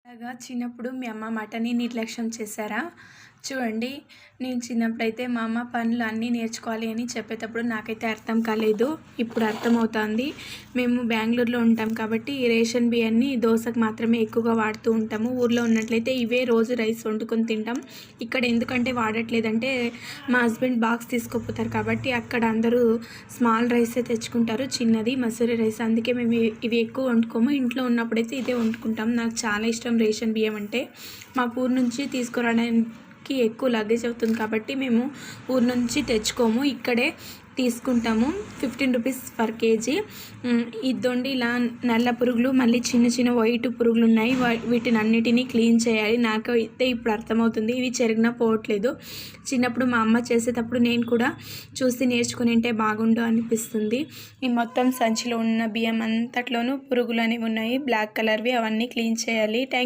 అలాగా చిన్నప్పుడు మీ అమ్మ మాటని నిర్లక్ష్యం చేశారా? చూడండి, నేను చిన్నప్పుడైతే మా అమ్మ పనులు అన్నీ నేర్చుకోవాలి అని చెప్పేటప్పుడు నాకైతే అర్థం కాలేదు. ఇప్పుడు అర్థమవుతోంది. మేము బెంగుళూరులో ఉంటాం కాబట్టి ఈ రేషన్ బియ్యాన్ని దోసకు మాత్రమే ఎక్కువగా వాడుతూ ఉంటాము. ఊర్లో ఉన్నట్లయితే ఇవే రోజు రైస్ వండుకొని తింటాం. ఇక్కడ ఎందుకంటే వాడట్లేదంటే మా హస్బెండ్ బాక్స్ తీసుకుపోతారు కాబట్టి అక్కడ అందరూ స్మాల్ రైసే తెచ్చుకుంటారు, చిన్నది మసూరి రైస్. అందుకే మేము ఇవి ఎక్కువ వండుకోము. ఇంట్లో ఉన్నప్పుడైతే ఇదే వండుకుంటాం. నాకు చాలా ఇష్టం రేషన్ బియ్యం అంటే. మాకు ఊరు నుంచి తీసుకురావడానికి ఎక్కువ లగేజ్ అవుతుంది కాబట్టి మేము ఊరు నుంచి తెచ్చుకోము, ఇక్కడే తీసుకుంటాము. 15 రూపీస్ పర్ కేజీ. ఇద్దండి ఇలా నల్ల పురుగులు, మళ్ళీ చిన్న చిన్న వైట్ పురుగులు ఉన్నాయి. వీటిని అన్నిటినీ క్లీన్ చేయాలి. నాకైతే ఇప్పుడు అర్థమవుతుంది, ఇవి చెరిగినా పోవట్లేదు. చిన్నప్పుడు మా అమ్మ చేసేటప్పుడు నేను కూడా చూసి నేర్చుకుని ఉంటే బాగుండు అనిపిస్తుంది. ఈ మొత్తం సంచిలో ఉన్న బియ్యం అంతట్లోనూ పురుగులు అనేవి ఉన్నాయి, బ్లాక్ కలర్వి. అవన్నీ క్లీన్ చేయాలి. Thank you.